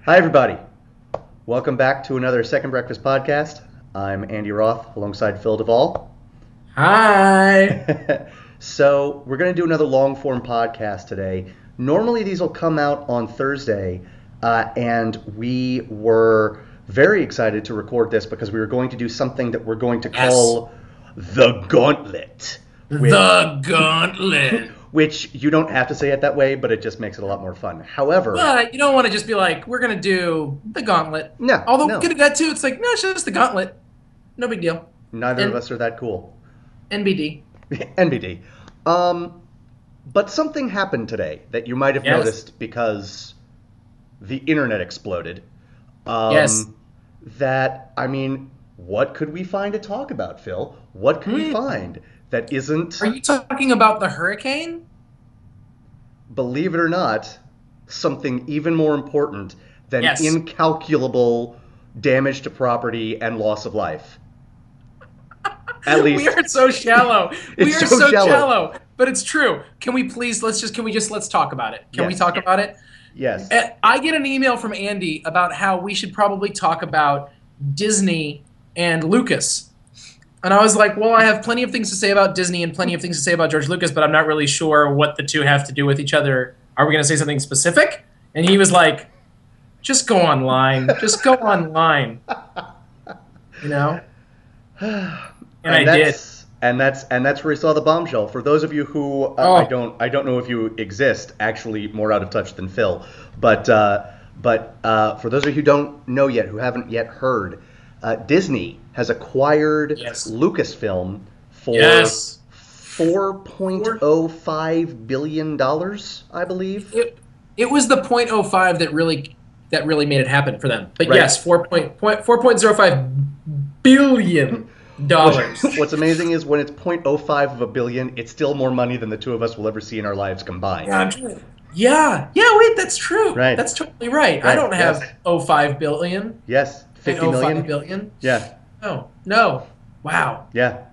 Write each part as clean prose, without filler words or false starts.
Hi, everybody. Welcome back to another Second Breakfast podcast. I'm Andy Roth alongside Phil Duvall. Hi. So, we're going to do another long form podcast today. Normally, these will come out on Thursday, and we were very excited to record this because we were going to do something that we're going to call the Gauntlet. The Gauntlet. Which you don't have to say it that way, but it just makes it a lot more fun. However, But you don't want to just be like, we're going to do the Gauntlet. No, Although no. we could have got to, it's like, no, it's just the Gauntlet. No big deal. neither of us are that cool. NBD. NBD. But something happened today that you might have noticed because the internet exploded. Yes. What could we find to talk about, Phil? What could we find that isn't... Are you talking about the hurricane? Believe it or not, something even more important than Yes. incalculable damage to property and loss of life. At least We are so shallow. We It's are so so shallow. shallow. But it's true. Can we please, let's talk about it. Can we Yes. talk about it? Yes. I get an email from Andy about how we should probably talk about Disney and Lucas. And I was like, well, I have plenty of things to say about Disney and plenty of things to say about George Lucas, but I'm not really sure what the two have to do with each other. Are we going to say something specific? And he was like, just go online. Just go online. You know? And I did. And that's where we saw the bombshell. For those of you who I don't know if you exist, actually more out of touch than Phil, but for those of you who don't know yet, who haven't yet heard, Disney has acquired Lucasfilm for $4.05 billion, I believe. It was the 0.05 that really made it happen for them. But Right. yes, 4.05 billion dollars. What's amazing is when it's 0.05 of a billion, it's still more money than the two of us will ever see in our lives combined. Yeah, wait, that's true. Right. That's totally right. I don't have 0.5 billion. Yes, 50 million. 0.05 billion. Yeah. No. Wow. Yeah.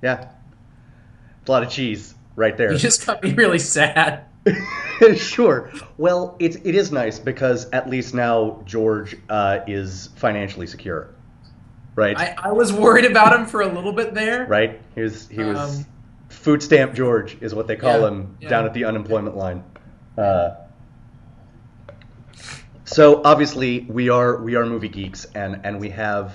It's a lot of cheese right there. You just got me really sad. Sure. Well, it is nice because at least now George is financially secure. Right. I was worried about him for a little bit there. Right. He was food stamp George is what they call him down at the unemployment line. So obviously we are movie geeks and we have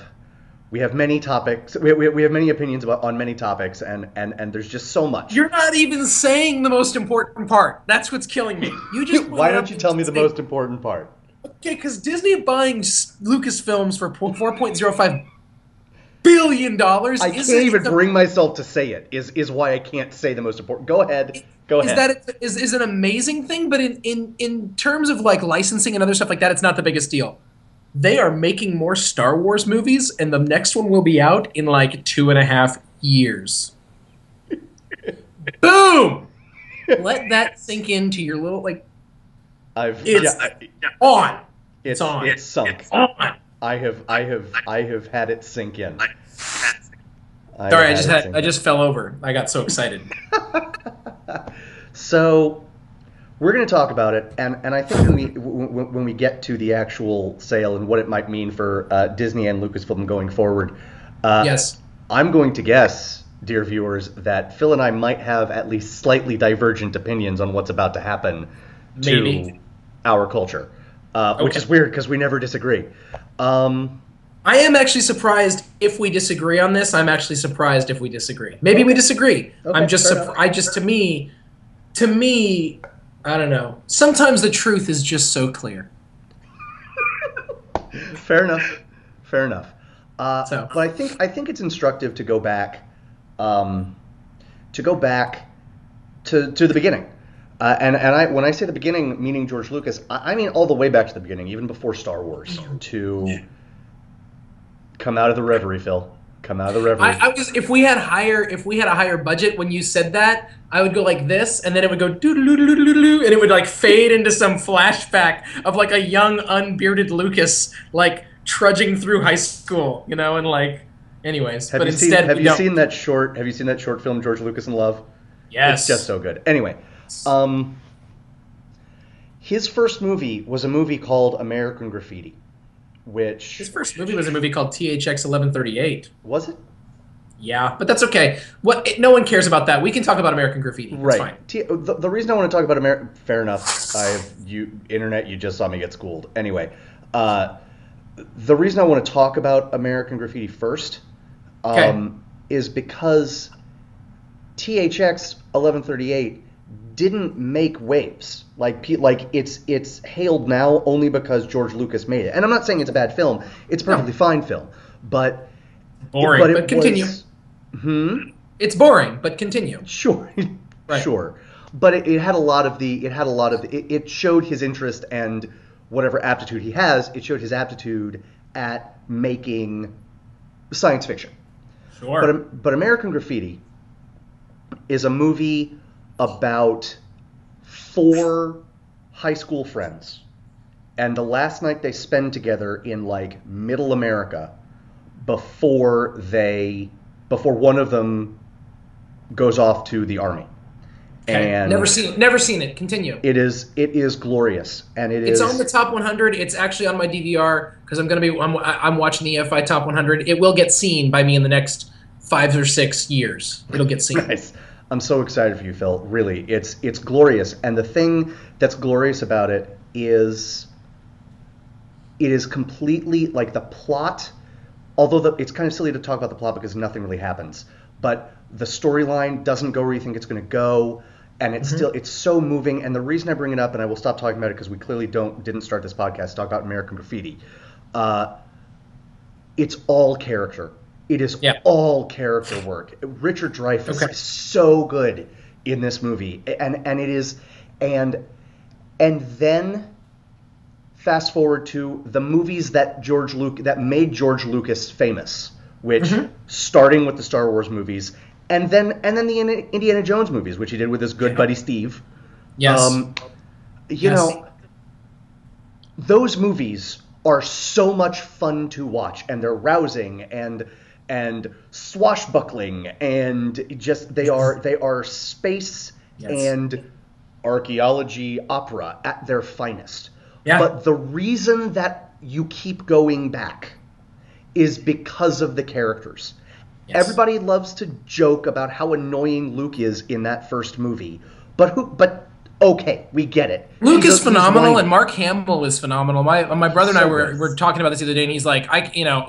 many topics. We have many opinions on many topics and there's just so much. You're not even saying the most important part. That's what's killing me. You just Why don't you tell me the most important part? Okay, because Disney buying Lucasfilms for $4.05 billion. I can't even bring myself to say it. Is why I can't say the most important. Go ahead. Is an amazing thing, but in terms of like licensing and other stuff like that, it's not the biggest deal. They are making more Star Wars movies, and the next one will be out in like 2.5 years. Boom! Let that sink into your little like. It's on. It's on. It's sunk. It's on. I have had it sink in. Sorry, I just fell over. I got so excited. So we're going to talk about it, and I think when we get to the actual sale and what it might mean for Disney and Lucasfilm going forward, I'm going to guess, dear viewers, that Phil and I might have at least slightly divergent opinions on what's about to happen to our culture, which is weird because we never disagree. I am actually surprised if we disagree on this. I'm actually surprised if we disagree. Maybe we disagree. Okay, I'm just to me, I don't know. Sometimes the truth is just so clear. Fair enough. But I think it's instructive to go back to the beginning. And when I say the beginning, meaning George Lucas, I mean all the way back to the beginning, even before Star Wars, to come out of the reverie, Phil. Come out of the reverie. If we had a higher budget, when you said that, I would go like this, and then it would go doo-doo-doo-doo-doo-doo, and it would like fade into some flashback of like a young unbearded Lucas like trudging through high school, you know, and like, anyways. Have you seen that short film George Lucas in Love? Yes. It's just so good. Anyway, His first movie was a movie called American Graffiti, which... His first movie was a movie called THX 1138. Was it? Yeah, but that's okay. No one cares about that. We can talk about American Graffiti. That's right. Fine. The reason I want to talk about American... Fair enough. Internet, you just saw me get schooled. Anyway, the reason I want to talk about American Graffiti first is because THX 1138 didn't make waves. Like it's hailed now only because George Lucas made it. And I'm not saying it's a bad film. It's a perfectly fine film. But boring. But continue. It's boring, but continue. Sure. Right. Sure. But it had a lot of it showed his interest and whatever aptitude he has, it showed his aptitude at making science fiction. Sure. But American Graffiti is a movie about 4 high school friends and the last night they spend together in like middle America before one of them goes off to the army. Okay. And never seen it. Continue. It is glorious, and it's on the top 100. It's actually on my DVR because I'm watching the EFI Top 100. It will get seen by me in the next 5 or 6 years. It'll get seen. Nice. I'm so excited for you, Phil. Really, it's glorious, and the thing that's glorious about it is completely like the plot. Although it's kind of silly to talk about the plot because nothing really happens, but the storyline doesn't go where you think it's going to go. And it's so moving. And the reason I bring it up, and I will stop talking about it because we clearly didn't start this podcast to talk about American Graffiti. It's all character. It is all character work. Richard Dreyfuss is so good in this movie, and it is, and then fast forward to the movies that made George Lucas famous, which starting with the Star Wars movies. And then the Indiana Jones movies, which he did with his good buddy Steve. Yes. You know, those movies are so much fun to watch, and they're rousing and swashbuckling, and just they are space and archaeology opera at their finest. Yeah. But the reason that you keep going back is because of the characters. Yes. Everybody loves to joke about how annoying Luke is in that first movie, but okay, we get it. Luke is phenomenal, and Mark Hamill is phenomenal. My brother and I were talking about this the other day, and he's like,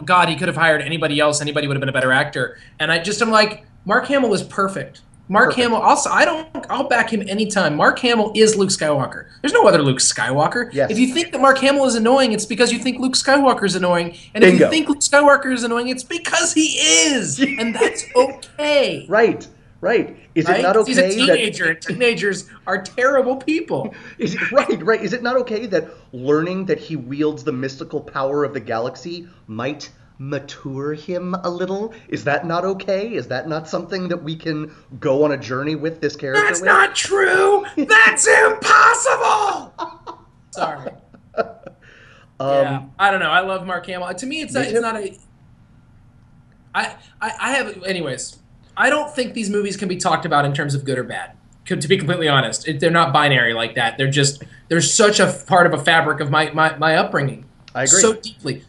God, he could have hired anybody else. Anybody would have been a better actor. And I'm like, Mark Hamill is perfect. Hamill. Also, I'll back him anytime. Mark Hamill is Luke Skywalker. There's no other Luke Skywalker. Yes. If you think that Mark Hamill is annoying, it's because you think Luke Skywalker is annoying. And if you think Luke Skywalker is annoying, it's because he is. And that's okay. Right. Is it not okay? He's a teenager. Teenagers are terrible people. Is it right? Is it not okay that learning that he wields the mystical power of the galaxy might mature him a little? Is that not okay? Is that not something that we can go on a journey with this character? That's not true. That's impossible. Sorry. Yeah, I don't know. I love Mark Hamill. To me, it's not a. I have, anyways. I don't think these movies can be talked about in terms of good or bad. To be completely honest, they're not binary like that. They're such a part of a fabric of my upbringing. I agree.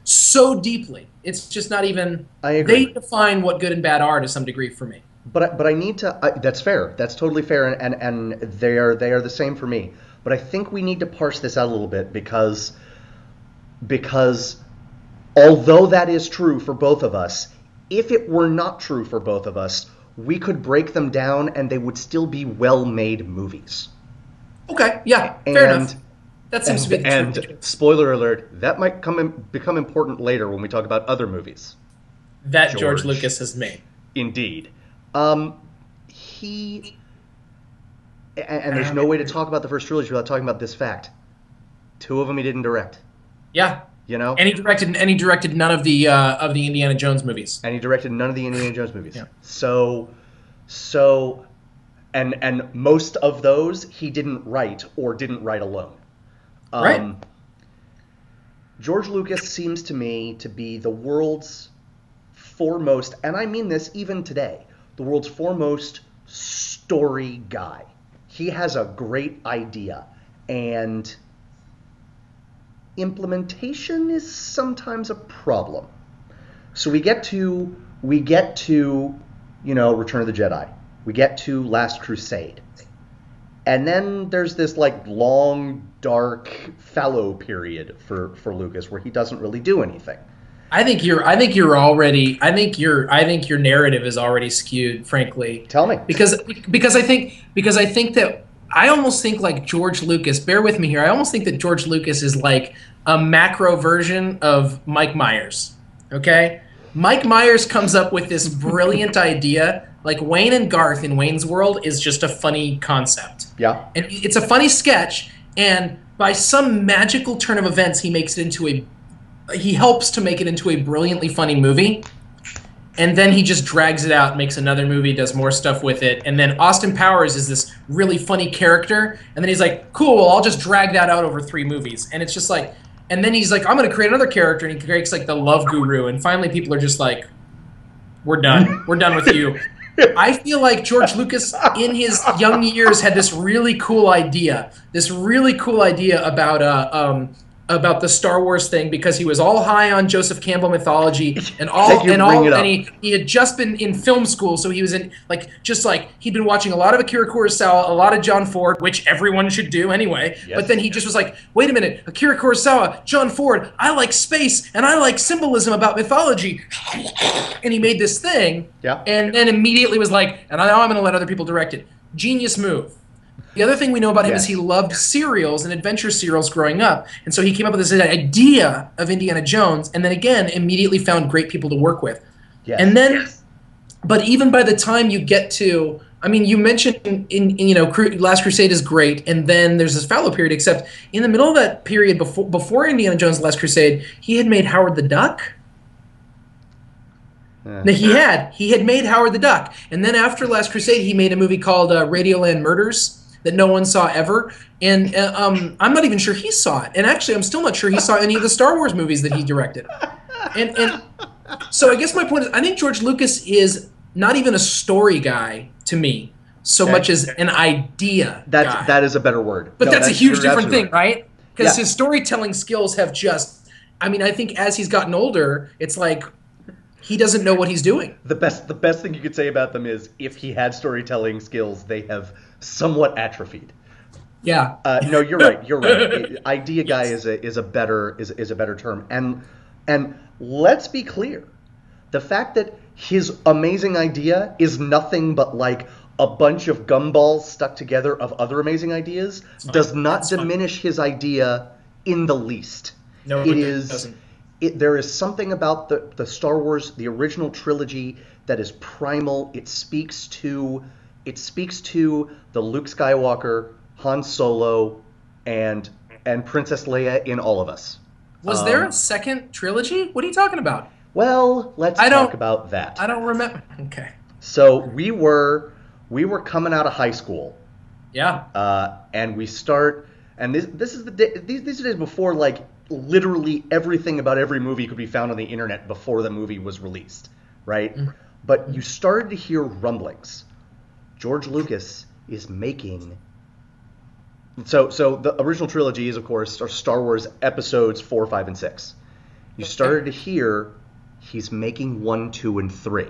So deeply. It's just not even. I agree. They define what good and bad are to some degree for me. But I need to. That's fair. That's totally fair, and they are the same for me. But I think we need to parse this out a little bit because although that is true for both of us, if it were not true for both of us, we could break them down and they would still be well-made movies. Okay, yeah, fair enough. That seems to be the truth. And spoiler alert, that might become important later when we talk about other movies that George Lucas has made. Indeed. And there's no way to talk about the first trilogy without talking about this fact. 2 of them he didn't direct. Yeah. You know? And he directed none of the Indiana Jones movies. And he directed none of the Indiana Jones movies. Yeah. So and most of those he didn't write or didn't write alone. Right. George Lucas seems to me to be the world's foremost, and I mean this even today, the world's foremost story guy. He has a great idea, and implementation is sometimes a problem. So we get to Return of the Jedi. We get to Last Crusade. And then there's this like long, dark fallow period for Lucas where he doesn't really do anything. I think your narrative is already skewed, frankly. Tell me. Because I think that I almost think like George Lucas, bear with me here. I almost think that George Lucas is like a macro version of Mike Myers. Okay? Mike Myers comes up with this brilliant idea. Like Wayne and Garth in Wayne's World is just a funny concept. Yeah. And it's a funny sketch, and by some magical turn of events, he helps to make it into a brilliantly funny movie. And then he just drags it out, makes another movie, does more stuff with it. And then Austin Powers is this really funny character. And then he's like, cool, well, I'll just drag that out over 3 movies. And it's just like, and then he's like, I'm going to create another character. And he creates like the love guru. And finally people are just like, we're done. We're done with you. I feel like George Lucas in his young years had this really cool idea about the Star Wars thing, because he was all high on Joseph Campbell mythology and he had just been in film school, so he was in he'd been watching a lot of Akira Kurosawa, a lot of John Ford, which everyone should do anyway. Yes. But then he just was like, wait a minute, Akira Kurosawa, John Ford, I like space and I like symbolism about mythology, and he made this thing. Yeah. And then immediately was like, and now I'm going to let other people direct it. Genius move. The other thing we know about him is he loved serials and adventure serials growing up. And so he came up with this idea of Indiana Jones, and then again immediately found great people to work with. Yes. And then, but even by the time you get to, I mean, you mentioned Last Crusade is great, and then there's this fallow period, except in the middle of that period before Indiana Jones and Last Crusade, he had made Howard the Duck. Now, he had made Howard the Duck. And then after Last Crusade, he made a movie called Radioland Murders that no one saw ever. And I'm not even sure he saw it. And actually, I'm still not sure he saw any of the Star Wars movies that he directed. And so I guess my point is, I think George Lucas is not even a story guy to me, so much as an idea guy. That is a better word. But that's a huge different thing, right? Because his storytelling skills have just, I mean, I think as he's gotten older, it's like he doesn't know what he's doing. The best thing you could say about them is, if he had storytelling skills, they have somewhat atrophied. Yeah. No, you're right. You're right. Idea guy is a better term. And let's be clear, the fact that his amazing idea is nothing but like a bunch of gumballs stuck together of other amazing ideas does not diminish his idea in the least. No, it doesn't. There is something about the Star Wars, the original trilogy, that is primal. It speaks to the Luke Skywalker, Han Solo, and Princess Leia in all of us. Was there a second trilogy? What are you talking about? Well, let's talk about that. I don't remember. Okay. So we were coming out of high school. Yeah. And we start, and this is these are days before like literally everything about every movie could be found on the internet before the movie was released, right? Mm-hmm. But you started to hear rumblings. George Lucas is making. So the original trilogy is, of course, Star Wars episodes 4, 5, and 6. You started to hear he's making 1, 2, and 3,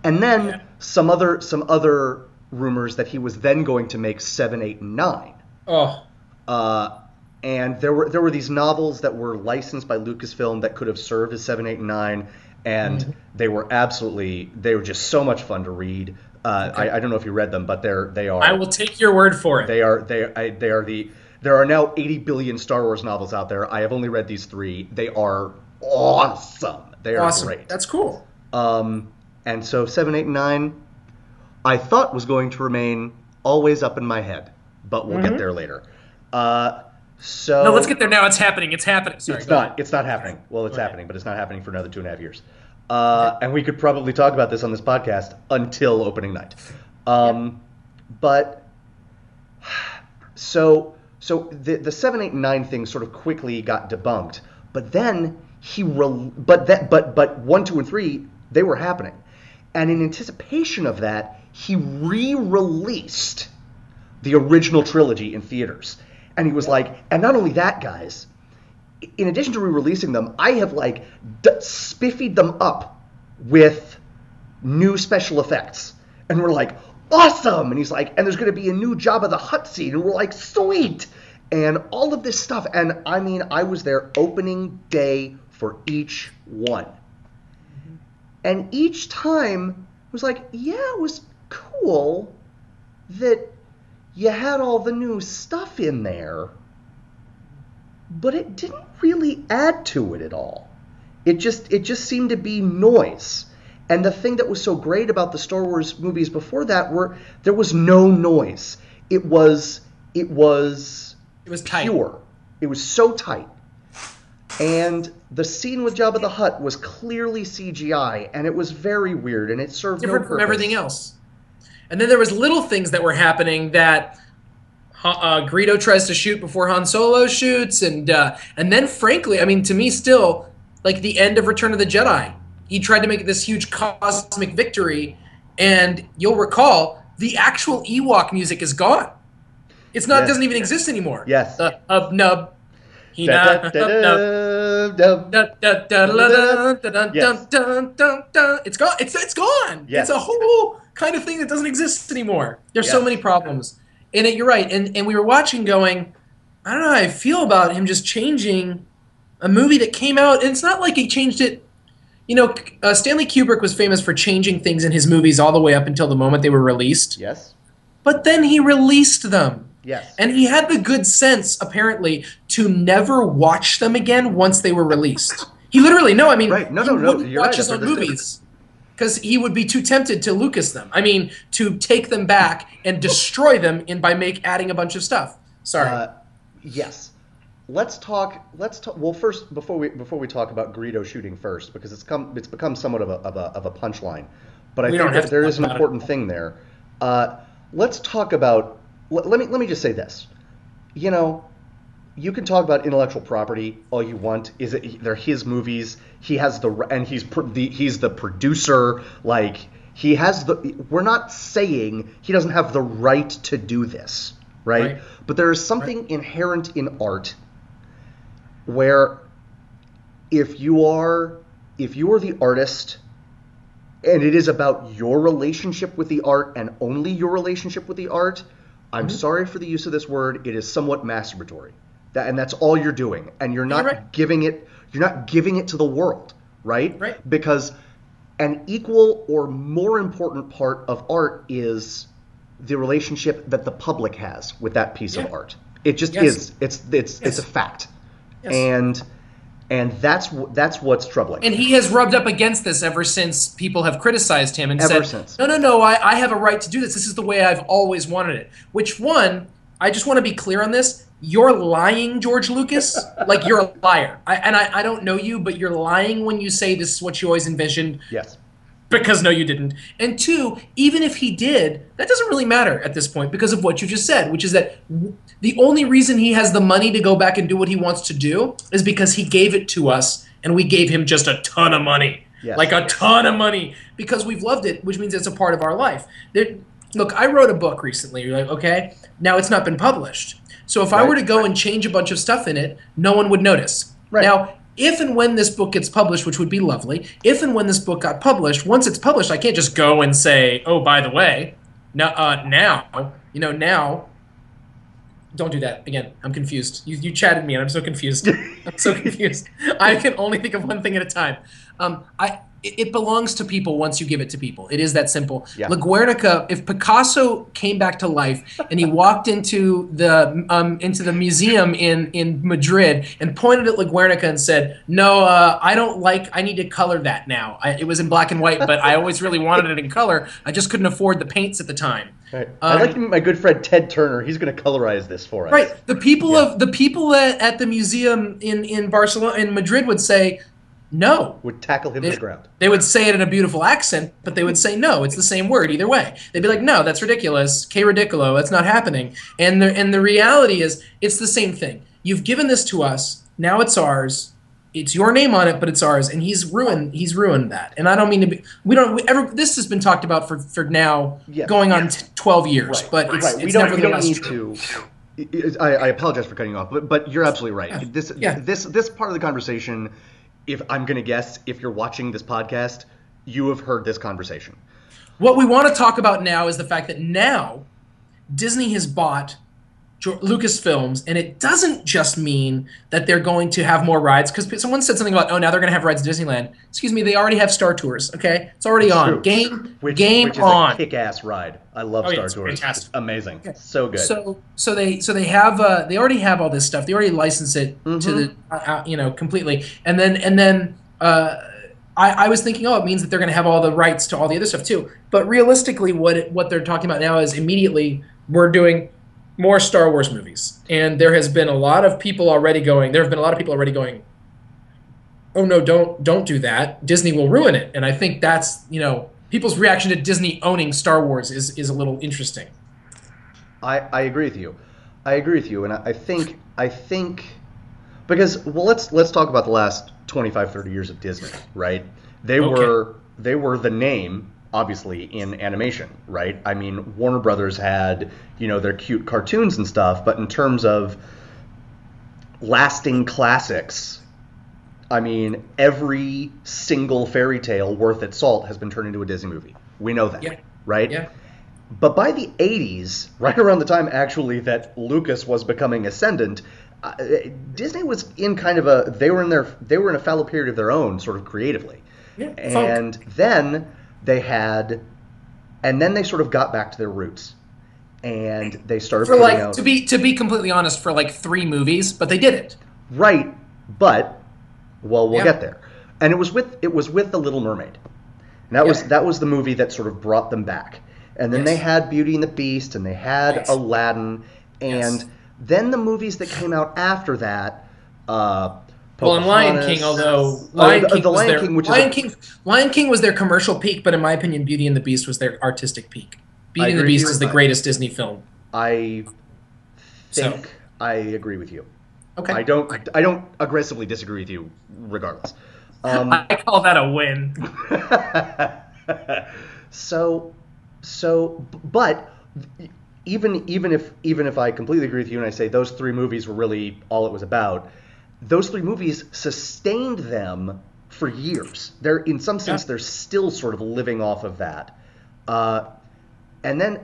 and then some other rumors that he was then going to make 7, 8, and 9. Oh. And there were these novels that were licensed by Lucasfilm that could have served as 7, 8, and 9, and they were just so much fun to read. I don't know if you read them, but they are. I will take your word for it. There are now 80 billion Star Wars novels out there. I have only read these 3. They are awesome. They are great. That's cool. And so 7, 8, and 9, I thought was going to remain always up in my head, but we'll get there later. So no, let's get there now. It's happening. It's happening. Sorry, it's not happening. Well, it's happening, but it's not happening for another 2.5 years. And we could probably talk about this on this podcast until opening night. But so the 7, 8, and 9 thing sort of quickly got debunked. But then but 1, 2, and 3, they were happening. And in anticipation of that, he re-released the original trilogy in theaters. And he was like, and not only that, guys, in addition to re-releasing them, I have like spiffied them up with new special effects, and we're like, awesome. And he's like, and there's going to be a new Jabba the Hutt scene, and we're like, sweet. And all of this stuff, and I mean, I was there opening day for each one, and each time was like, yeah, it was cool that you had all the new stuff in there, but it didn't really add to it at all. It just seemed to be noise. And the thing that was so great about the Star Wars movies before that were there was no noise. It was tight. Pure. It was so tight. And the scene with Jabba the Hutt was clearly CGI, and it was very weird, and it served different no purpose. from everything else. And then there was little things that were happening that Greedo tries to shoot before Han Solo shoots, and then frankly, I mean, to me still, like the end of Return of the Jedi, he tried to make it this huge cosmic victory, and you'll recall the actual Ewok music is gone. It's not. Yes. It doesn't even exist anymore. Yes. Nub. It's gone. It's gone. Yes. It's a whole kind of thing that doesn't exist anymore. There's so many problems. And you're right. And we were watching going, I don't know how I feel about him just changing a movie that came out. And it's not like he changed it. You know, Stanley Kubrick was famous for changing things in his movies all the way up until the moment they were released. Yes. But then he released them. Yes. And he had the good sense, apparently, to never watch them again once they were released. He literally, no, I mean, right. No, he wouldn't you're watch right. his own movies because he would be too tempted to Lucas them. I mean, to take them back and destroy them by adding a bunch of stuff. Sorry. Yes. Let's talk. Well, first, before we talk about Greedo shooting first, because it's become somewhat of a punchline. But I think that there is an important thing there. Let's talk about. Let me just say this. You know, you can talk about intellectual property all you want. They're his movies. He has he's the producer. Like he has we're not saying he doesn't have the right to do this, right? But there is something inherent in art where if you are the artist and it is about your relationship with the art and only your relationship with the art, I'm sorry for the use of this word, it is somewhat masturbatory. And that's all you're doing. And you're not giving it to the world, right? Right. Because an equal or more important part of art is the relationship that the public has with that piece of art. It just is. It's a fact. Yes. And that's what's troubling. And he has rubbed up against this ever since people have criticized him and said, no, I have a right to do this. This is the way I've always wanted it. Which one, I just want to be clear on this. You're lying, George Lucas. Like, you're a liar. I don't know you, but you're lying when you say this is what you always envisioned. Yes. Because no, you didn't. And two, even if he did, that doesn't really matter at this point because of what you just said, which is that the only reason he has the money to go back and do what he wants to do is because he gave it to us and we gave him just a ton of money. Yes. Like a ton of money because we've loved it, which means it's a part of our life. Look, I wrote a book recently. You're like, okay, now it's not been published. So if I were to go and change a bunch of stuff in it, no one would notice. Right. Now, if and when this book gets published, which would be lovely, if and when this book got published, once it's published, I can't just go and say, oh, by the way, now, don't do that. Again, I'm confused. You chatted me, and I'm so confused. I'm so confused. I can only think of one thing at a time. It belongs to people once you give it to people. It is that simple. Yeah. La Guernica, if Picasso came back to life and he walked into the museum in Madrid and pointed at La Guernica and said, no, I need to color that now. It was in black and white, but I always really wanted it in color. I just couldn't afford the paints at the time. Right. I'd like to meet my good friend Ted Turner. He's going to colorize this for us. Right. The people at the museum in Barcelona, in Madrid would say, no. Would tackle him to the ground. They would say it in a beautiful accent, but they would say no. It's the same word either way. They'd be like, no, that's ridiculous. Que ridicolo. That's not happening. And the reality is, it's the same thing. You've given this to us. Now it's ours. It's your name on it, but it's ours. And he's ruined that. And I don't mean to be. This has been talked about for now going on 12 years. Right. But it's we don't nevertheless need true. I apologize for cutting you off, but you're absolutely right. Yeah. This Yeah. this part of the conversation, if I'm going to guess, if you're watching this podcast, you have heard this conversation. What we want to talk about now is the fact that now Disney has bought Lucasfilms, and it doesn't just mean that they're going to have more rides, because someone said something about, oh, now they're going to have rides at Disneyland. Excuse me, they already have Star Tours, okay? It's already It's on. true. Game which is on. a kick-ass ride. I love Star Tours. Fantastic. It's amazing. Yeah. So good. So they have they already have all this stuff. They already license it to the completely. And then I was thinking, oh, it means that they're going to have all the rights to all the other stuff too. But realistically, what they're talking about now is immediately we're doing more Star Wars movies, and there have been a lot of people already going, oh no, don't do that. Disney will ruin it. And I think that's, people's reaction to Disney owning Star Wars is a little interesting. I agree with you. And I think because, well, let's talk about the last 25, 30 years of Disney, right? They were the name, obviously, in animation, right? I mean, Warner Brothers had, their cute cartoons and stuff, but in terms of lasting classics, I mean, every single fairy tale worth its salt has been turned into a Disney movie. We know that, right? Yeah. But by the 80s, right around the time actually that Lucas was becoming ascendant, Disney was in kind of they were in a fallow period of their own, sort of creatively. Yeah, and then they sort of got back to their roots, and they started putting out, to be completely honest, for like 3 movies, but they did it right. But we'll get there. And it was with The Little Mermaid, and that was the movie that sort of brought them back. And then they had Beauty and the Beast, and they had Aladdin, and then the movies that came out after that. And Lion King, although Lion King was their commercial peak, but in my opinion, Beauty and the Beast was their artistic peak. Beauty and the Beast is the greatest Disney film. I think I agree with you. Okay. I don't aggressively disagree with you, regardless. I call that a win. But even if I completely agree with you and I say those 3 movies were really all it was about, those 3 movies sustained them for years. They're, in some sense, they're still sort of living off of that. And then,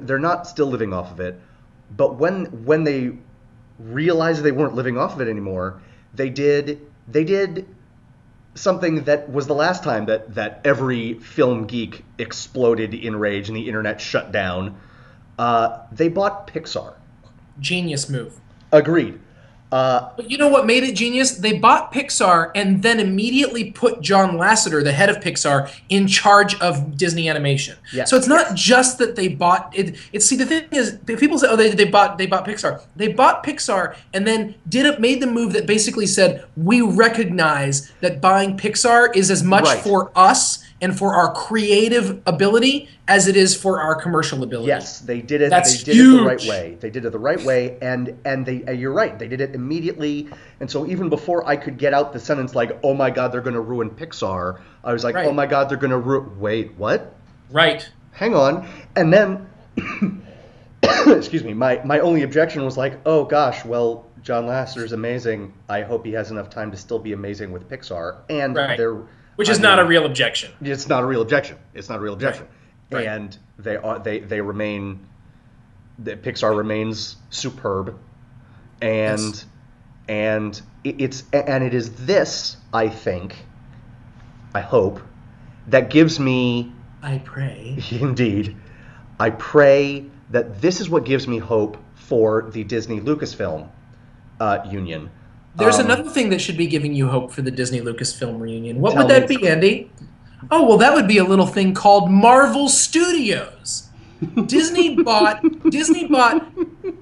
they're not still living off of it, but when they realized they weren't living off of it anymore, they did something that was the last time that every film geek exploded in rage and the internet shut down. They bought Pixar. Genius move. Agreed. But you know what made it genius? They bought Pixar and then immediately put John Lasseter, the head of Pixar, in charge of Disney Animation. Yes. So it's not just that they bought it. See, the thing is, people say, oh, they bought Pixar. They bought Pixar and then made the move that basically said, we recognize that buying Pixar is as much for us and for our creative ability as it is for our commercial ability. Yes, they did it. That's they did huge. It the right way. They did it the right way, and you're right. They did it immediately. And so even before I could get out the sentence like, "Oh my God, they're going to ruin Pixar," I was like, "Oh my God, they're going to ruin." Wait, what? Right. Hang on. And then, excuse me. My only objection was like, "Oh gosh, well, John Lasseter's amazing. I hope he has enough time to still be amazing with Pixar." And they're Which is not a real objection. It's not a real objection. Right. And they remain. Pixar remains superb, and it is this, I think, I hope, that gives me. I pray. Indeed, I pray that this is what gives me hope for the Disney Lucasfilm union. There's another thing that should be giving you hope for the Disney Lucasfilm reunion. What would that be, Andy? Oh, well, that would be a little thing called Marvel Studios. Disney bought.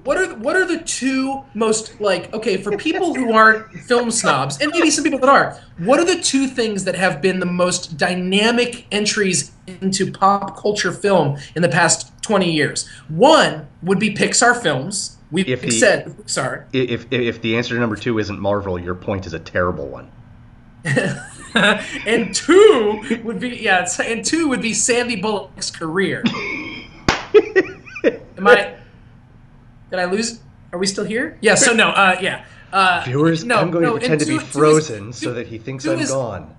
What are the 2 most, for people who aren't film snobs, and maybe some people that are, what are the 2 things that have been the most dynamic entries into pop culture film in the past 20 years? One would be Pixar films. We've said Pixar. If the answer to number 2 isn't Marvel, your point is a terrible one. And 2 would be Sandy Bullock's career. Did I lose Are we still here? Yeah. So no. Yeah. Viewers, No. I'm going No. to And pretend to be frozen so that he thinks I'm gone.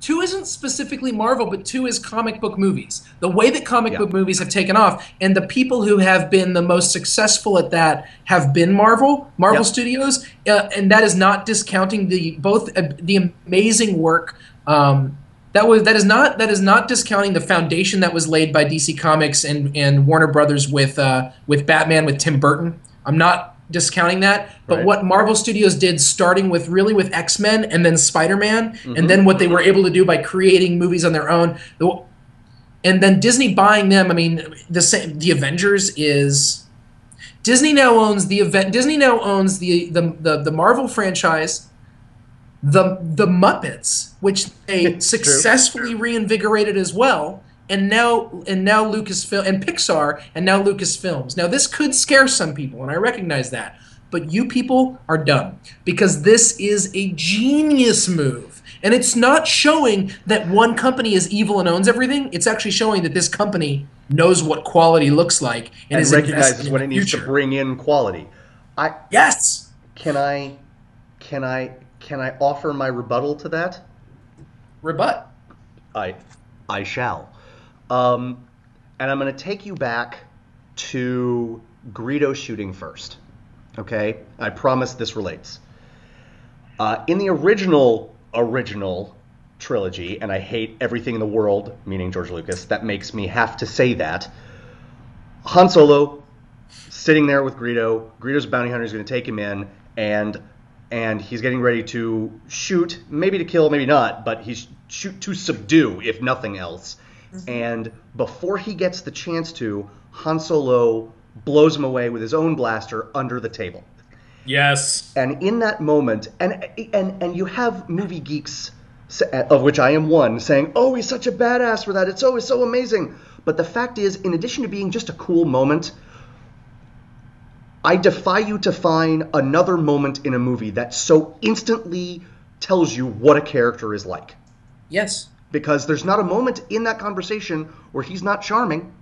2 isn't specifically Marvel, but 2 is comic book movies. The way that comic book movies have taken off, and the people who have been the most successful at that have been Marvel Studios, and that is not discounting the amazing work. That is not discounting the foundation that was laid by DC Comics and Warner Brothers with Batman with Tim Burton. I'm not discounting that, but what Marvel Studios did, starting with X-Men and then Spider-Man, and then what they were able to do by creating movies on their own, and then Disney buying them. I mean, the Avengers is Disney now owns the Marvel franchise, the Muppets, which they successfully reinvigorated as well. And now Lucasfilm and Pixar and now Lucasfilms. Now this could scare some people, and I recognize that. But you people are dumb because this is a genius move. And it's not showing that one company is evil and owns everything. It's actually showing that this company knows what quality looks like and is recognizes when it needs to bring in quality. Yes. Can I offer my rebuttal to that? Rebut. I shall. And I'm going to take you back to Greedo shooting first. Okay? I promise this relates. In the original trilogy, and I hate everything in the world, meaning George Lucas, that makes me have to say that, Han Solo, sitting there with Greedo, Greedo's bounty hunter is going to take him in, and he's getting ready to shoot, maybe to kill, maybe not, but he's shoot to subdue, if nothing else. And before he gets the chance to, Han Solo blows him away with his own blaster under the table. Yes. And in that moment, and you have movie geeks, of which I am one, saying, "Oh, he's such a badass for that. It's always so amazing." But the fact is, in addition to being just a cool moment, I defy you to find another moment in a movie that so instantly tells you what a character is like. Yes. Because there's not a moment in that conversation where he's not charming.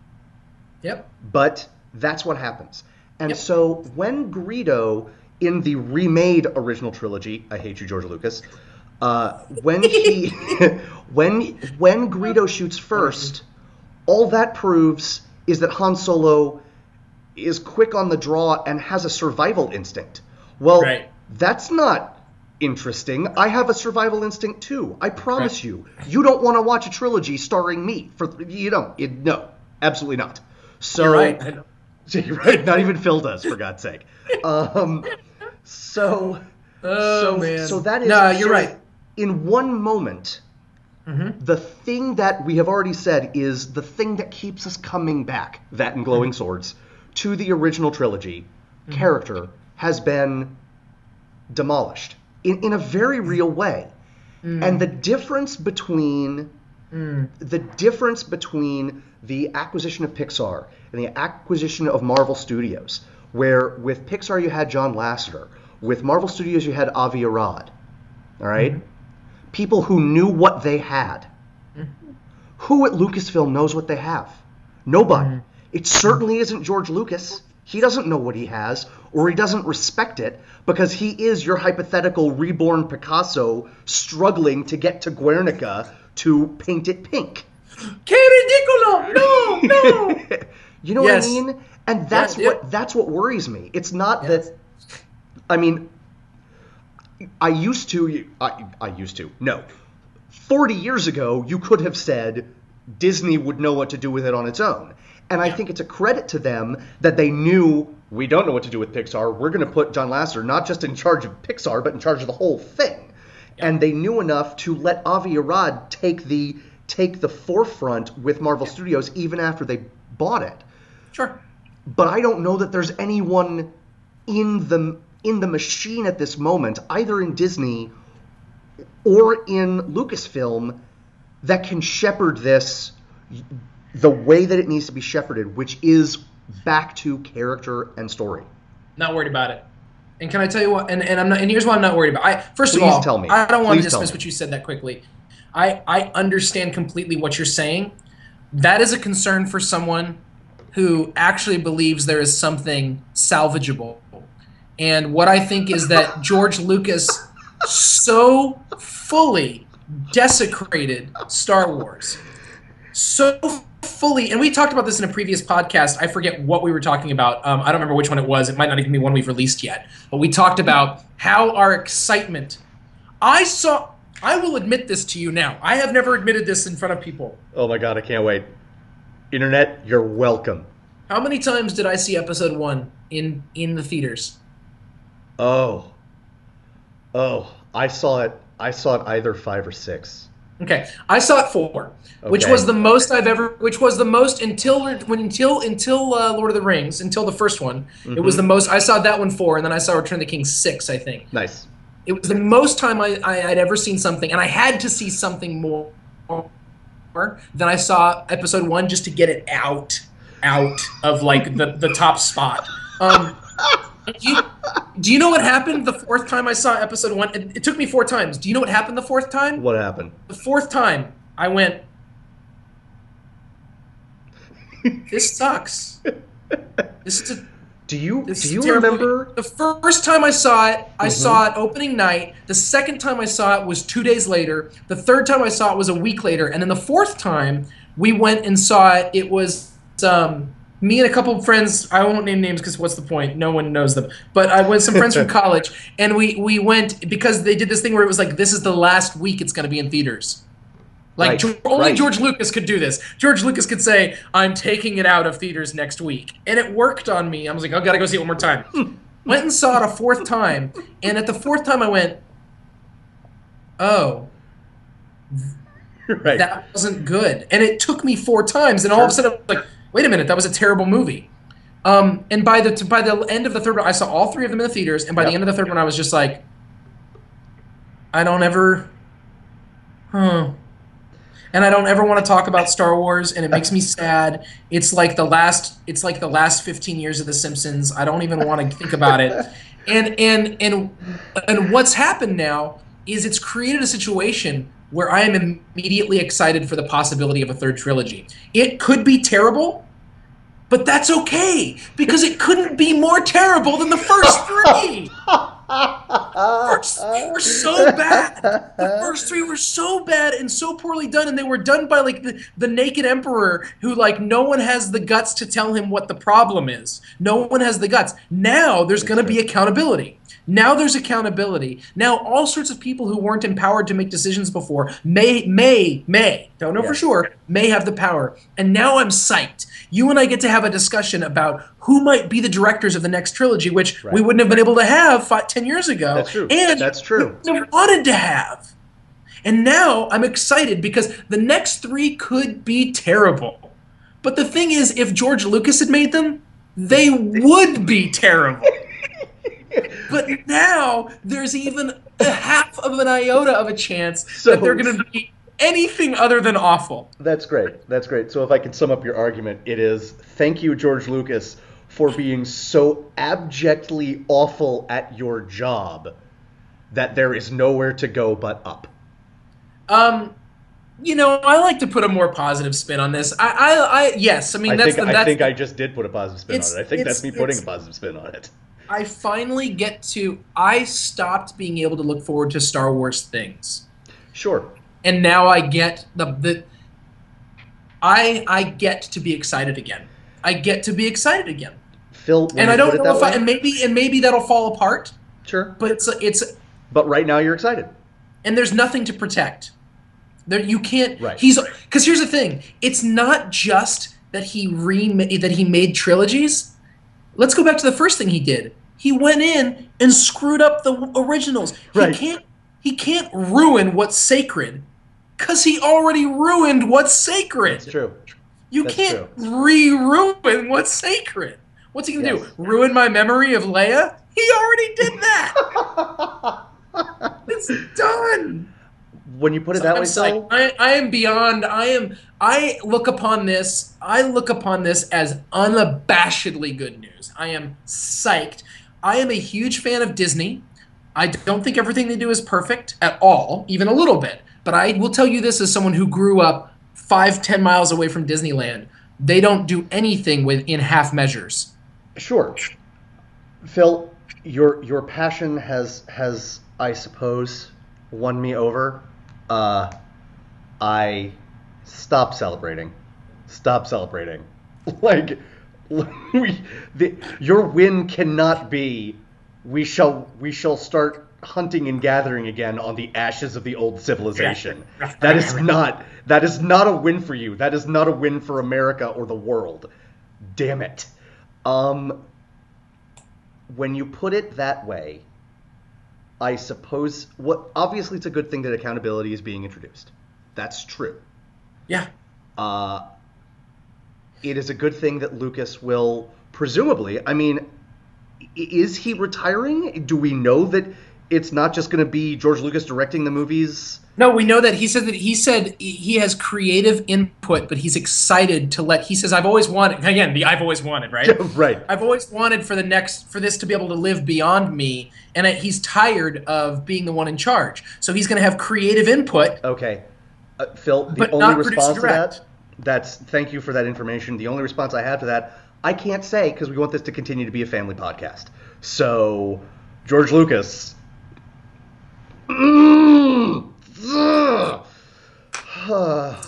Yep. But that's what happens. And so when Greedo, in the remade original trilogy, I hate you, George Lucas, when Greedo shoots first, all that proves is that Han Solo is quick on the draw and has a survival instinct. Well, that's not interesting. I have a survival instinct too. I promise you. You don't want to watch a trilogy starring me. No, absolutely not. So, you're right. You're right. Not even Phil does, for God's sake. So that is. No, you're right. In one moment, the thing that we have already said is the thing that keeps us coming back, that and Glowing Swords, to the original trilogy character has been demolished in a very real way. And the difference between the acquisition of Pixar and the acquisition of Marvel Studios, where with Pixar you had John Lasseter, with Marvel Studios you had Avi Arad, all right? People who knew what they had. Who at Lucasfilm knows what they have? Nobody. It certainly isn't George Lucas. He doesn't know what he has, or he doesn't respect it, because he is your hypothetical reborn Picasso struggling to get to Guernica to paint it pink. Que ridicolo! No! You know what I mean? And that's what worries me. It's not that. I mean, I used to. No, 40 years ago, you could have said Disney would know what to do with it on its own. And I think it's a credit to them that they knew we don't know what to do with Pixar. We're going to put John Lasseter not just in charge of Pixar, but in charge of the whole thing. Yeah. And they knew enough to let Avi Arad take the forefront with Marvel Studios even after they bought it. Sure. But I don't know that there's anyone in the machine at this moment, either in Disney or in Lucasfilm, that can shepherd this the way that it needs to be shepherded, which is back to character and story. Not worried about it. And can I tell you what? And I'm not. And here's what I'm not worried about. First of all, tell me. I don't want to dismiss what you said that quickly. I understand completely what you're saying. That is a concern for someone who actually believes there is something salvageable And what I think is that George Lucas so fully desecrated Star Wars. So fully, and we talked about this in a previous podcast. I forget what we were talking about. I don't remember which one it was. It might not even be one we've released yet. But we talked about how our excitement. I will admit this to you now. I have never admitted this in front of people. Oh my God, I can't wait. Internet, you're welcome. How many times did I see episode 1 in the theaters? Oh, I saw it either 5 or 6. Okay, I saw it 4, which was the most I've ever. Which was the most until Lord of the Rings, until the first one. Mm-hmm. It was the most. I saw that one 4, and then I saw Return of the King 6. I think. Nice. It was the most time I'd ever seen something, and I had to see something more than I saw episode 1 just to get it out of like the top spot. Do you know what happened the 4th time I saw episode 1? It took me 4 times. Do you know what happened the 4th time? What happened? The 4th time, I went, this sucks. Do you remember? The first time I saw it, I saw it opening night. The second time I saw it was 2 days later. The third time I saw it was a week later. And then the 4th time we went and saw it, it was me and a couple of friends. I won't name names because what's the point? No one knows them. But I went some friends from college, and we went because they did this thing where it was like, this is the last week it's going to be in theaters. Like only George Lucas could do this. George Lucas could say, I'm taking it out of theaters next week. And it worked on me. I was like, I got to go see it one more time. Went and saw it a 4th time. And at the 4th time I went, oh, that wasn't good. And it took me 4 times. And all of a sudden I was like, wait a minute, that was a terrible movie. And by the end of the third one, I saw all 3 of them in the theaters. And by the end of the third one, I was just like, I don't ever... And I don't ever want to talk about Star Wars, and it makes me sad. It's like the last 15 years of The Simpsons. I don't even want to think about it. And what's happened now is it's created a situation where I am immediately excited for the possibility of a 3rd trilogy. It could be terrible, but that's okay, because it couldn't be more terrible than the first 3. First 3 were so bad. The first 3 were so bad and so poorly done, and they were done by like the naked emperor who like no one has the guts to tell him what the problem is. No one has the guts. Now there's going to be accountability. Now there's accountability. Now all sorts of people who weren't empowered to make decisions before may, don't know for sure, may have the power. And now I'm psyched. You and I get to have a discussion about who might be the directors of the next trilogy, which we wouldn't have been able to have 10 years ago. That's true. And that's true. We wanted to have. And now I'm excited because the next 3 could be terrible. But the thing is, if George Lucas had made them, they would be terrible. But now there's even a half of an iota of a chance that they're going to be anything other than awful. That's great. That's great. So if I can sum up your argument, it is thank you, George Lucas, for being so abjectly awful at your job that there is nowhere to go but up. You know, I like to put a more positive spin on this. Yes. I mean, I think I just did put a positive spin on it. I think that's me putting a positive spin on it. I finally I stopped being able to look forward to Star Wars things. Sure. And now I get I get to be excited again. I get to be excited again. Phil, and I don't know if maybe that'll fall apart. Sure. But But right now you're excited. And there's nothing to protect. You can't. Right. Because here's the thing. It's not just that he made trilogies. Let's go back to the first thing he did. He went in and screwed up the originals. Right. He can't ruin what's sacred because he already ruined what's sacred. That's true. You can't re-ruin what's sacred. What's he going to do? Ruin my memory of Leia? He already did that. It's done. When you put it that way, Phil, I am beyond. I look upon this as unabashedly good news. I am psyched. I am a huge fan of Disney. I don't think everything they do is perfect at all, even a little bit. But I will tell you this as someone who grew up 5-10 miles away from Disneyland. They don't do anything in half measures. Sure. Phil, Your passion has I suppose won me over. I stop celebrating. Stop celebrating. Like your win cannot be we shall start hunting and gathering again on the ashes of the old civilization. That is not a win for you. That is not a win for America or the world. Damn it. When you put it that way, I suppose obviously it's a good thing that accountability is being introduced. That's true. Yeah. It is a good thing that Lucas will presumably, I mean, is he retiring? Do we know that it's not just going to be George Lucas directing the movies? No, we know that he said he has creative input, but he's excited to he says, I've always wanted, again, I've always wanted, right? Yeah, right. I've always wanted for this to be able to live beyond me, and he's tired of being the one in charge. So he's going to have creative input. Okay. Phil, the only response to that, thank you for that information. The only response I have to that, I can't say because we want this to continue to be a family podcast. So, George Lucas.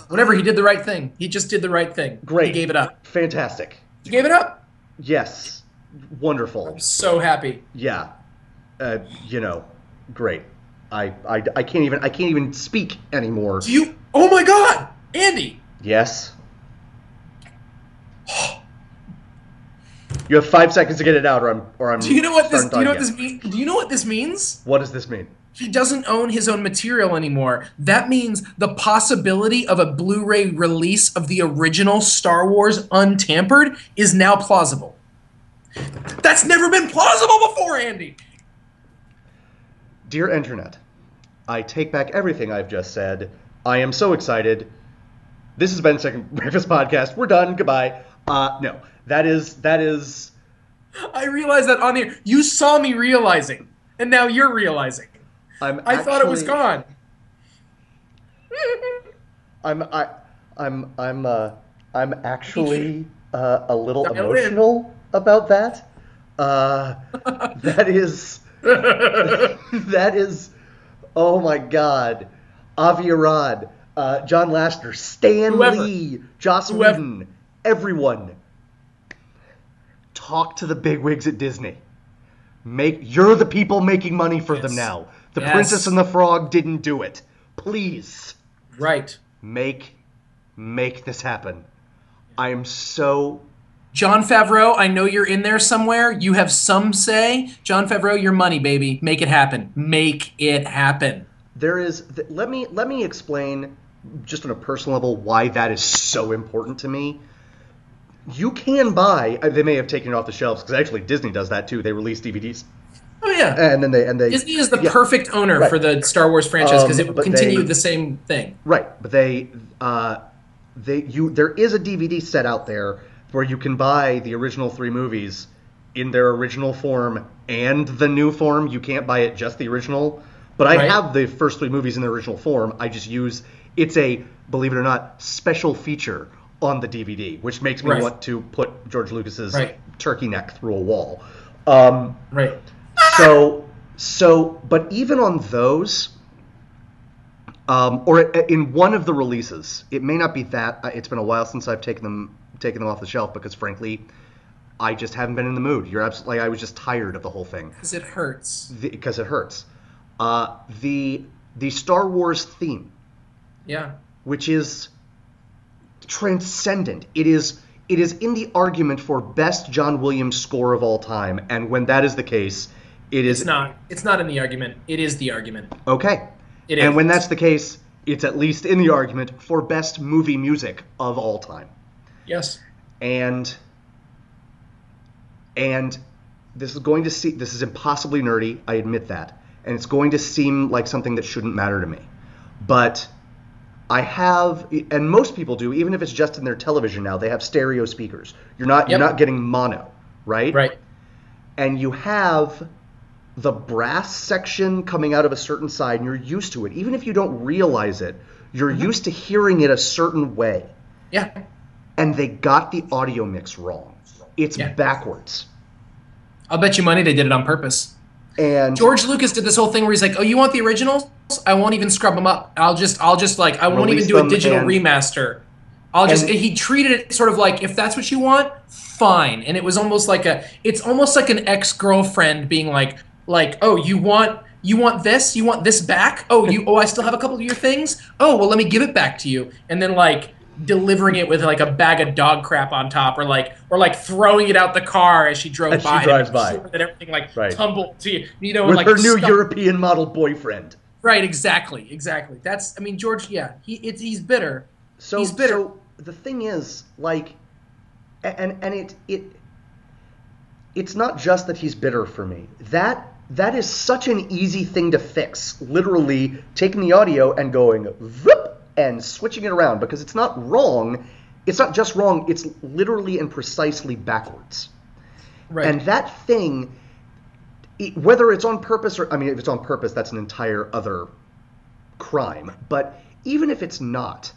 Whatever, he did the right thing. He just did the right thing. Great. He gave it up. Fantastic. He gave it up? Yes. Wonderful. I'm so happy. Yeah. Great. I can't even speak anymore. Oh my God, Andy. Yes. You have 5 seconds to get it out, or I'm. Do you know what this means? Do you know what this means? What does this mean? He doesn't own his own material anymore. That means the possibility of a Blu-ray release of the original Star Wars untampered is now plausible. That's never been plausible before, Andy. Dear Internet, I take back everything I've just said. I am so excited. This has been Second Breakfast Podcast. We're done. Goodbye. No, that is. I realized that on the air. You saw me realizing, and now you're realizing. I thought it was gone. I'm actually a little emotional about that. That is. Oh my God, Avi Arad, John Lasseter, Stan Lee, Joss Whedon, everyone. Talk to the bigwigs at Disney. You're the people making money for them now. The Princess and the Frog didn't do it. Please. Right. Make this happen. I am so... Jon Favreau, I know you're in there somewhere. You have some say. Jon Favreau, your money, baby. Make it happen. Make it happen. There is... Let me explain, just on a personal level, why that is so important to me. You can buy... They may have taken it off the shelves, because actually Disney does that too. They release DVDs. Oh yeah, and then they Disney is the perfect owner for the Star Wars franchise because it will continue the same thing. Right, but there is a DVD set out there where you can buy the original 3 movies in their original form and the new form. You can't buy it just the original, but I have the first 3 movies in the original form. I just use it's a, believe it or not, special feature on the DVD, which makes me want to put George Lucas's turkey neck through a wall. Right. But even on those, or in one of the releases, it may not be that. It's been a while since I've taken them off the shelf because, frankly, I just haven't been in the mood. You're absolutely. I was just tired of the whole thing. Because it hurts. Because it hurts. The Star Wars theme. Yeah. Which is transcendent. It is in the argument for best John Williams score of all time, and when that is the case. It's not in the argument. It is the argument. Okay. It is. And when that's the case, it's at least in the argument for best movie music of all time. Yes. And this is impossibly nerdy, I admit that. And it's going to seem like something that shouldn't matter to me. But I have, and most people do, even if it's just in their television now, they have stereo speakers. You're not getting mono, right? Right. And you have the brass section coming out of a certain side, and you're used to it. Even if you don't realize it, you're used to hearing it a certain way. Yeah. And they got the audio mix wrong. It's backwards. I'll bet you money they did it on purpose. And George Lucas did this whole thing where he's like, "Oh, you want the originals? I won't even scrub them up. I'll just like I won't even do a digital remaster. He treated it sort of like, if that's what you want, fine." And it was almost like it's almost like an ex-girlfriend being like, "Oh, you want this? You want this back? Oh, I still have a couple of your things? Oh, well, let me give it back to you." And then like delivering it with like a bag of dog crap on top, or like throwing it out the car as she drove by. She drives by. Sure that everything like tumbled to you know, with like her new European model boyfriend. Right, exactly. That's, I mean, George, yeah, he's bitter. He's bitter. So the thing is, like, and it's not just that he's bitter for me. That is such an easy thing to fix. Literally taking the audio and going whoop and switching it around, because it's not wrong. It's not just wrong. It's literally and precisely backwards. Right. And that thing, whether it's on purpose or, I mean, if it's on purpose, that's an entire other crime. But even if it's not,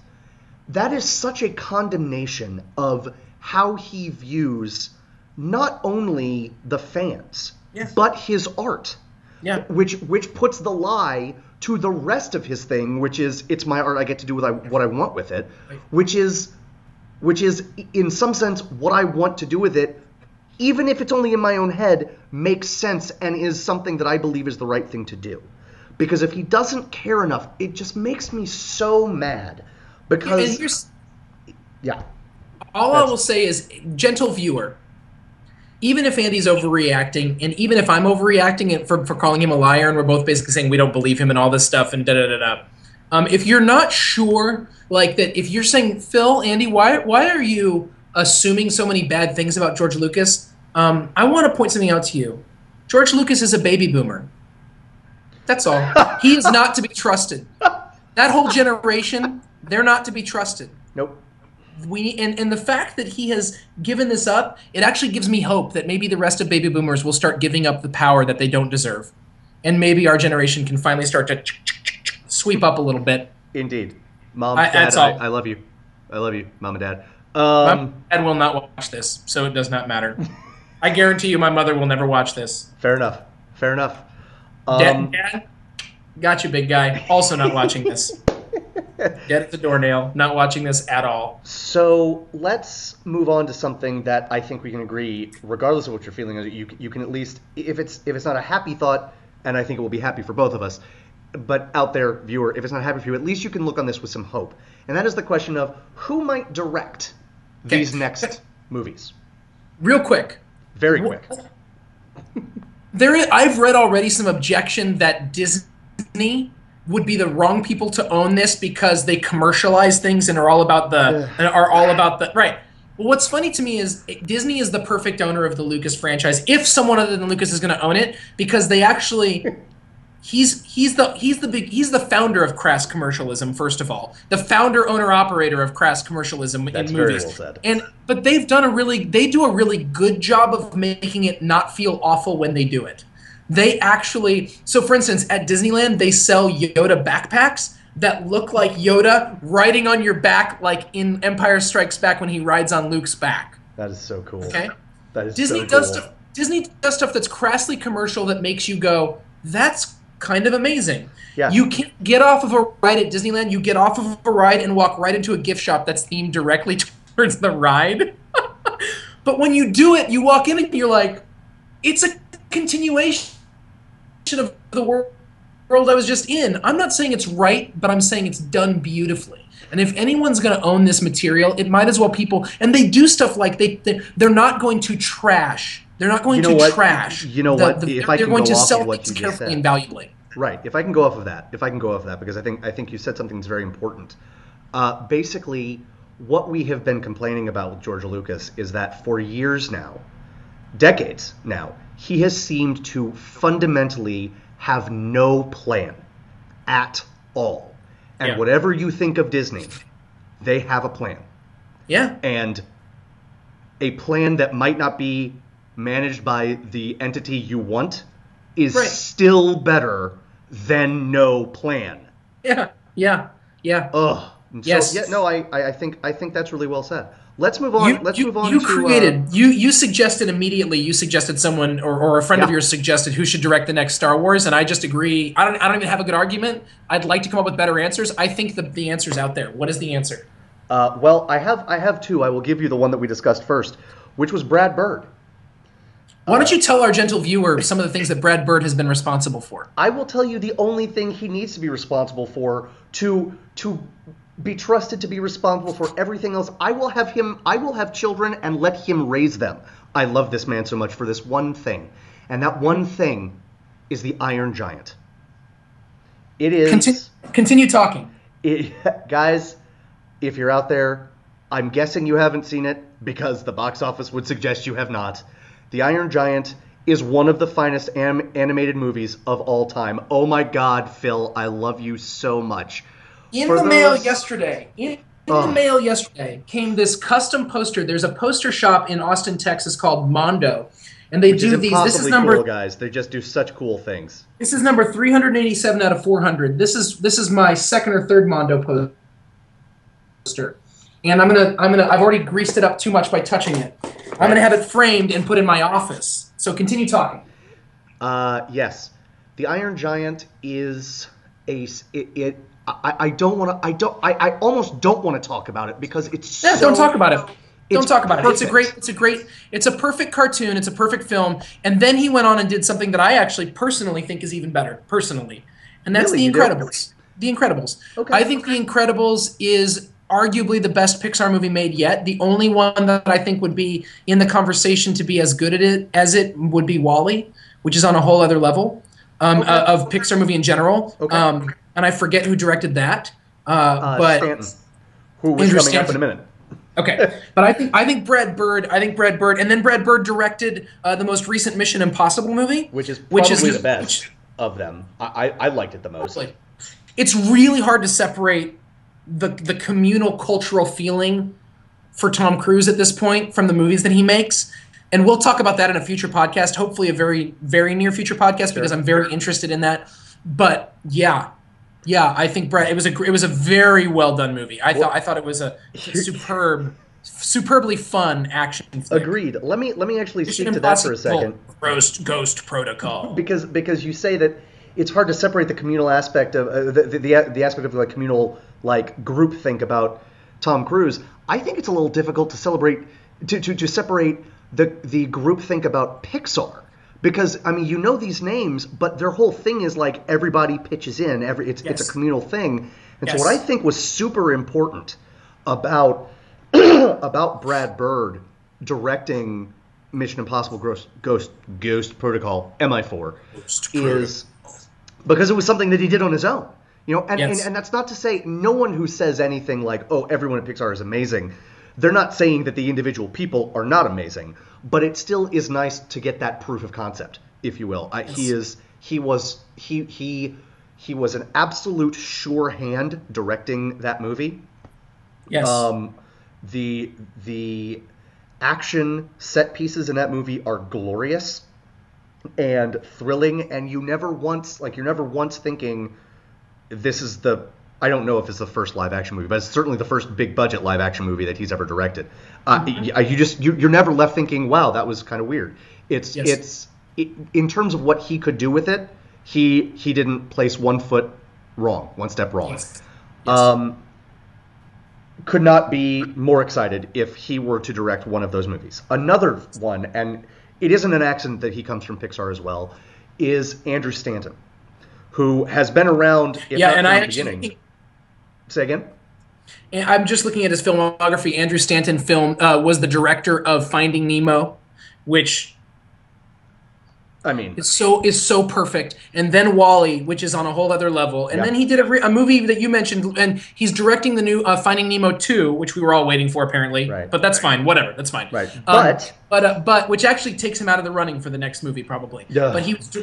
that is such a condemnation of how he views not only the fans, but his art. Yeah. Which puts the lie to the rest of his thing, which is, it's my art, I get to do what I want with it, which is in some sense what I want to do with it, even if it's only in my own head, makes sense and is something that I believe is the right thing to do. Because if he doesn't care enough, it just makes me so mad. Because all I will say is, gentle viewer, even if Andy's overreacting, and even if I'm overreacting for calling him a liar, and we're both basically saying we don't believe him and all this stuff and da-da-da-da, if you're not sure, like that, if you're saying, Phil, Andy, why are you assuming so many bad things about George Lucas, I want to point something out to you. George Lucas is a baby boomer. That's all. He is not to be trusted. That whole generation, they're not to be trusted. Nope. And the fact that he has given this up, it actually gives me hope that maybe the rest of baby boomers will start giving up the power that they don't deserve. And maybe our generation can finally start to sweep up a little bit. Indeed. Mom, Dad, I love you. I love you, Mom and Dad. My dad will not watch this, so it does not matter. I guarantee you my mother will never watch this. Fair enough. Fair enough. Dad, got you, big guy. Also not watching this. Dead at the doornail, not watching this at all. So let's move on to something that I think we can agree, regardless of what you're feeling, you can at least, if it's not a happy thought, and I think it will be happy for both of us, but out there, viewer, if it's not happy for you, at least you can look on this with some hope. And that is the question of who might direct these next movies. Real quick. Very quick. I've read already some objection that Disney would be the wrong people to own this because they commercialize things and are all about the right. Well, what's funny to me is Disney is the perfect owner of the Lucas franchise if someone other than Lucas is going to own it, because they actually he's the founder of crass commercialism, first of all. The founder, owner, operator of crass commercialism in movies. Very well said. But they do a really good job of making it not feel awful when they do it. They actually, so for instance, at Disneyland, they sell Yoda backpacks that look like Yoda riding on your back, like in Empire Strikes Back when he rides on Luke's back. That is so cool. Okay? That is Disney so cool. Disney does stuff that's crassly commercial that makes you go, that's kind of amazing. Yeah. You can't get off of a ride at Disneyland. You get off of a ride and walk right into a gift shop that's themed directly towards the ride. But when you do it, you walk in and you're like, it's a continuation of the world I was just in. I'm not saying it's right, but I'm saying it's done beautifully. And if anyone's going to own this material, it might as well people. And they do stuff like they're not going to trash. They're not going to trash. You know what? They're going to sell things carefully and valuably. Right. If I can go off of that, because I think you said something that's very important. Basically, what we have been complaining about with George Lucas is that for years now, decades now, he has seemed to fundamentally have no plan at all. And whatever you think of Disney, they have a plan. Yeah. And a plan that might not be managed by the entity you want is still better than no plan. Yeah. Ugh. Yes. So, I think that's really well said. Let's move on. Let's move on. You suggested immediately. You suggested someone or a friend of yours suggested who should direct the next Star Wars, and I just agree. I don't even have a good argument. I'd like to come up with better answers. I think the answer's out there. What is the answer? Well, I have two. I will give you the one that we discussed first, which was Brad Bird. Why don't you tell our gentle viewer some of the things that Brad Bird has been responsible for? I will tell you the only thing he needs to be responsible for to be trusted to be responsible for everything else. I will have children and let him raise them. I love this man so much for this one thing. And that one thing is the Iron Giant. It is... Continue talking. Guys, if you're out there, I'm guessing you haven't seen it because the box office would suggest you have not. The Iron Giant is one of the finest animated movies of all time. Oh my God, Phil, I love you so much. In the mail yesterday came this custom poster. There's a poster shop in Austin, Texas called Mondo, and they do these. This is number cool, guys. They just do such cool things. This is number 387 out of 400. This is my second or third Mondo poster, and I've already greased it up too much by touching it. I'm gonna have it framed and put in my office. So continue talking. Yes, the Iron Giant is I almost don't want to talk about it because it's don't talk about it. Don't talk about it. It's a perfect cartoon. It's a perfect film. And then he went on and did something that I actually personally think is even better, and that's The Incredibles. The Incredibles. Okay. I think The Incredibles is arguably the best Pixar movie made yet. The only one that I think would be in the conversation to be as good at it as it would be WALL-E, which is on a whole other level of Pixar movie in general. Okay. And I forget who directed that, but Stanton, who was coming up in a minute. Okay, but I think Brad Bird, and then Brad Bird directed the most recent Mission Impossible movie, which is probably the best of them. I liked it the most. It's really hard to separate the communal cultural feeling for Tom Cruise at this point from the movies that he makes. And we'll talk about that in a future podcast, hopefully a very, very near future podcast, because I'm very interested in that. But yeah, I think Brad. It was a very well done movie. I thought it was a superbly fun action flick. Agreed. Let me actually speak to that for a second. Ghost Protocol. Because you say that it's hard to separate the communal aspect of the aspect of the communal group think about Tom Cruise. I think it's a little difficult to separate the group think about Pixar. Because, I mean, you know these names, but their whole thing is everybody pitches in. It's a communal thing. And so what I think was super important about Brad Bird directing Mission Impossible Ghost Protocol, MI4, is because it was something that he did on his own. And that's not to say no one who says anything like, oh, everyone at Pixar is amazing. They're not saying that the individual people are not amazing, but it still is nice to get that proof of concept, if you will. He was an absolute sure hand directing that movie. Yes. The action set pieces in that movie are glorious and thrilling, and you're never once thinking this is I don't know if it's the first live action movie, but it's certainly the first big budget live action movie that he's ever directed. You're never left thinking, wow, that was kind of weird. It's in terms of what he could do with it, he didn't place one step wrong. Yes. Could not be more excited if he were to direct one of those movies. Another one, and it isn't an accident that he comes from Pixar as well, is Andrew Stanton, who has been around from the beginning. Say again? I'm just looking at his filmography. Andrew Stanton was the director of Finding Nemo, which is so perfect. And then WALL-E, which is on a whole other level. And then he did a movie that you mentioned, and he's directing the new Finding Nemo 2, which we were all waiting for apparently. Right. But that's fine. Whatever. That's fine. Right. But which actually takes him out of the running for the next movie probably. Yeah.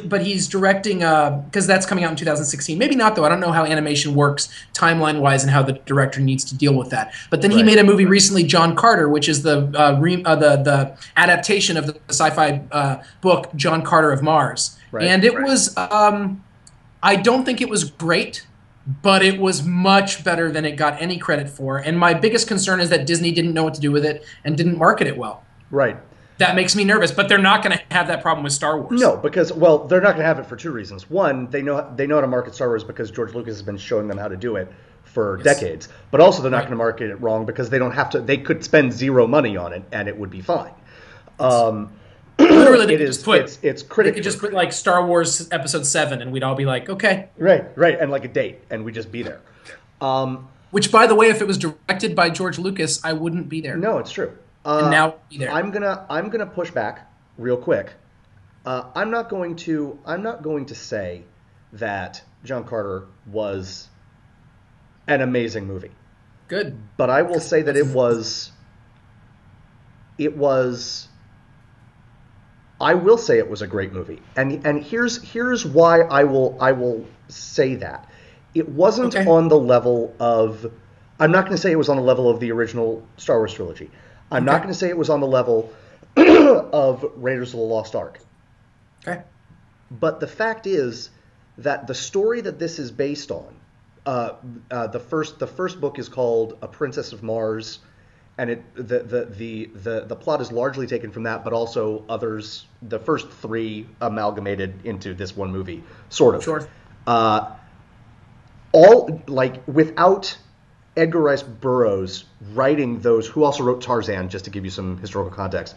But he's directing because that's coming out in 2016. Maybe not though. I don't know how animation works timeline wise and how the director needs to deal with that. But then he made a movie recently, John Carter, which is the adaptation of the sci-fi book John Carter of Mars. Right. And it was I don't think it was great. but it was much better than it got any credit for. And my biggest concern is that Disney didn't know what to do with it and didn't market it well. Right. That makes me nervous, but they're not going to have that problem with Star Wars. No, because, well, they're not going to have it for two reasons. One, they know how to market Star Wars because George Lucas has been showing them how to do it for decades. But also they're not going to market it wrong because they don't have to. They could spend zero money on it and it would be fine. Literally, it's critical. They could just put like Star Wars Episode 7, and we'd all be like, okay. Right, and like a date, and we'd just be there. Which, by the way, if it was directed by George Lucas, I wouldn't be there. No, it's true. And now be there. I'm gonna push back real quick. I'm not going to say that John Carter was an amazing movie. Good. But I will say that it was. I will say it was a great movie, and here's why I will say that. It wasn't on the level of. I'm not going to say it was on the level of the original Star Wars trilogy. I'm not going to say it was on the level of Raiders of the Lost Ark. Okay. But the fact is that the story that this is based on, the first book is called A Princess of Mars, and the plot is largely taken from that, but also others. The first three amalgamated into this one movie, sort of. Sure. All like without Edgar Rice Burroughs writing those, who also wrote Tarzan, just to give you some historical context.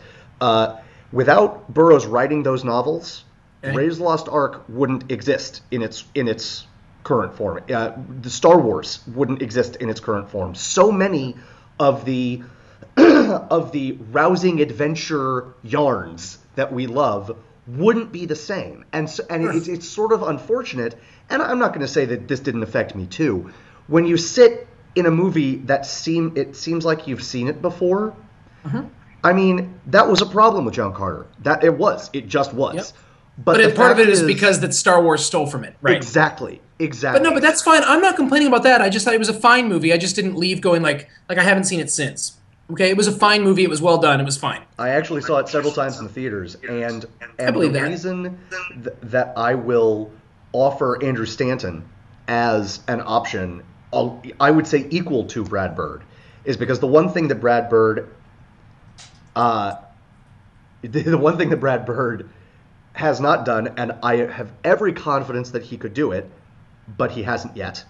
Without Burroughs writing those novels, Raiders of the Lost Ark wouldn't exist in its current form. The Star Wars wouldn't exist in its current form. So many of the rousing adventure yarns that we love wouldn't be the same, it's sort of unfortunate. And I'm not going to say that this didn't affect me too. When you sit in a movie that seems like you've seen it before. Mm-hmm. I mean, that was a problem with John Carter. It just was. Yep. But part of it is because that Star Wars stole from it, right? Exactly. But that's fine. I'm not complaining about that. I just thought it was a fine movie. I just didn't leave going like I haven't seen it since. Okay, it was a fine movie. It was well done. It was fine. I actually saw it several times in the theaters, and the reason that I will offer Andrew Stanton as an option, I would say equal to Brad Bird, is because the one thing that Brad Bird has not done, and I have every confidence that he could do it, but he hasn't yet.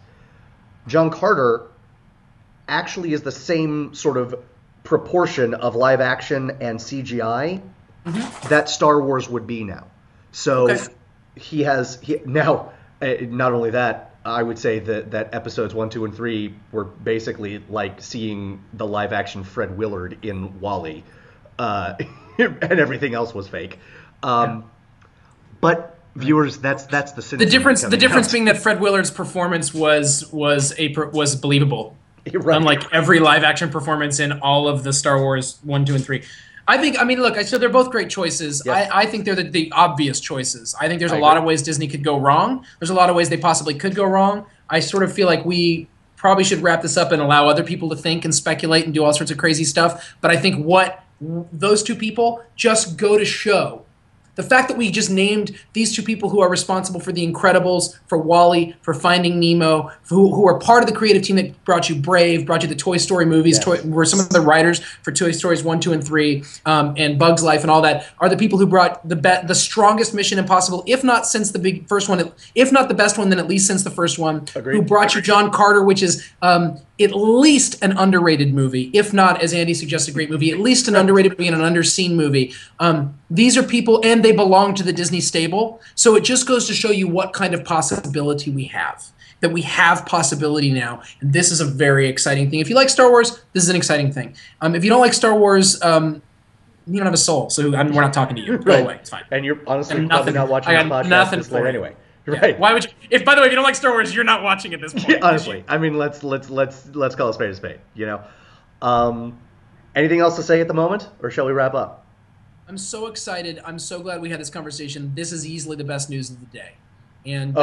John Carter actually is the same sort of proportion of live action and CGI that Star Wars would be now. So now, not only that, I would say that episodes 1, 2, and 3 were basically like seeing the live action Fred Willard in WALL-E, and everything else was fake. But viewers, that's the cynicism. The difference being that Fred Willard's performance was believable, right. Unlike every live action performance in all of the Star Wars 1, 2, and 3. Look, so they're both great choices. Yes. I think they're the obvious choices. I think there's a lot of ways Disney could go wrong. There's a lot of ways they possibly could go wrong. I sort of feel like we probably should wrap this up and allow other people to think and speculate and do all sorts of crazy stuff. But I think what those two people just go to show. The fact that we just named these two people who are responsible for The Incredibles, for WALL-E, for Finding Nemo, who are part of the creative team that brought you Brave, brought you the Toy Story movies, were some of the writers for Toy Stories 1, 2, and 3, and Bug's Life and all that, are the people who brought the strongest Mission Impossible, if not since the first one, if not the best one, then at least since the first one. Agreed. Who brought you John Carter, which is at least an underrated movie, if not, as Andy suggests, a great movie, at least an underrated movie and an underseen movie. These are people, and they belong to the Disney stable. So it just goes to show you what kind of possibility we have. That we have possibility now, and this is a very exciting thing. If you like Star Wars, this is an exciting thing. If you don't like Star Wars, you don't have a soul, so we're not talking to you. Go away, it's fine. And you're honestly probably not watching this podcast this late anyway. Right. Yeah. Why would you? By the way, if you don't like Star Wars, you're not watching at this point. Yeah, honestly, I mean, let's call a spade a spade. You know. Anything else to say at the moment, or shall we wrap up? I'm so excited. I'm so glad we had this conversation. This is easily the best news of the day, and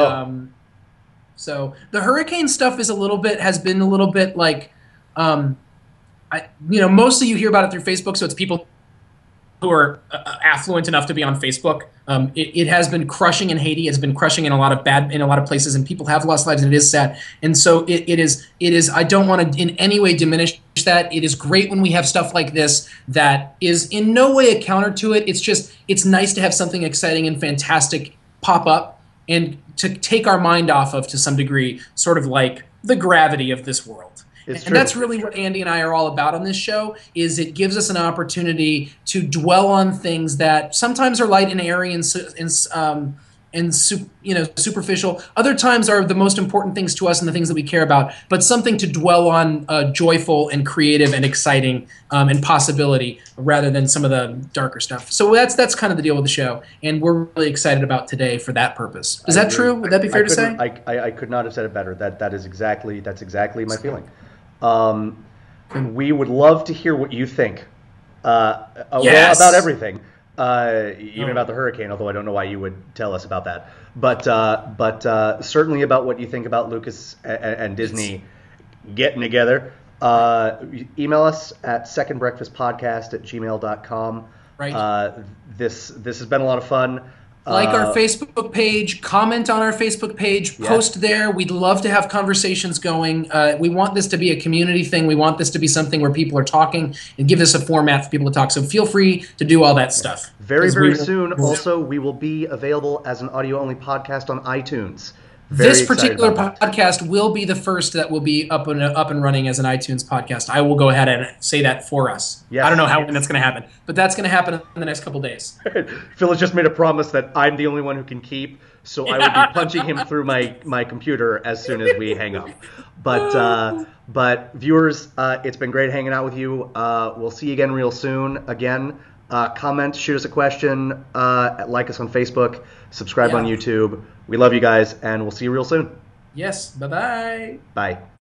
so the hurricane stuff has been a little bit like, mostly you hear about it through Facebook, so it's people who are affluent enough to be on Facebook. It has been crushing in Haiti. It's been crushing in a lot of places, and people have lost lives, and it is sad. And so it is. I don't want to in any way diminish that. It is great when we have stuff like this that is in no way a counter to it. It's nice to have something exciting and fantastic pop up and to take our mind off of, to some degree, sort of like the gravity of this world. And that's really what Andy and I are all about on this show, is it gives us an opportunity to dwell on things that sometimes are light and airy and superficial. Other times are the most important things to us and the things that we care about, but something to dwell on, joyful and creative and exciting, and possibility, rather than some of the darker stuff. So that's kind of the deal with the show, and we're really excited about today for that purpose. Is that true? Would that be fair to say? I could not have said it better. That's exactly my feeling. We would love to hear what you think about everything, even about the hurricane, although I don't know why you would tell us about that. But certainly about what you think about Lucas and Disney getting together. Email us at secondbreakfastpodcast@gmail.com. Right. This has been a lot of fun. Like our Facebook page, comment on our Facebook page, post there. We'd love to have conversations going. We want this to be a community thing. We want this to be something where people are talking, and give us a format for people to talk. So feel free to do all that stuff. Very soon, also, we will be available as an audio-only podcast on iTunes. This particular podcast will be the first that will be up and running as an iTunes podcast. I will go ahead and say that for us. Yes. I don't know when that's going to happen, but that's going to happen in the next couple days. Phil has just made a promise that I'm the only one who can keep, so I will be punching him through my computer as soon as we hang up. But viewers, it's been great hanging out with you. We'll see you again real soon. Again, comment, shoot us a question, like us on Facebook, subscribe on YouTube. We love you guys, and we'll see you real soon. Yes. Bye-bye. Bye.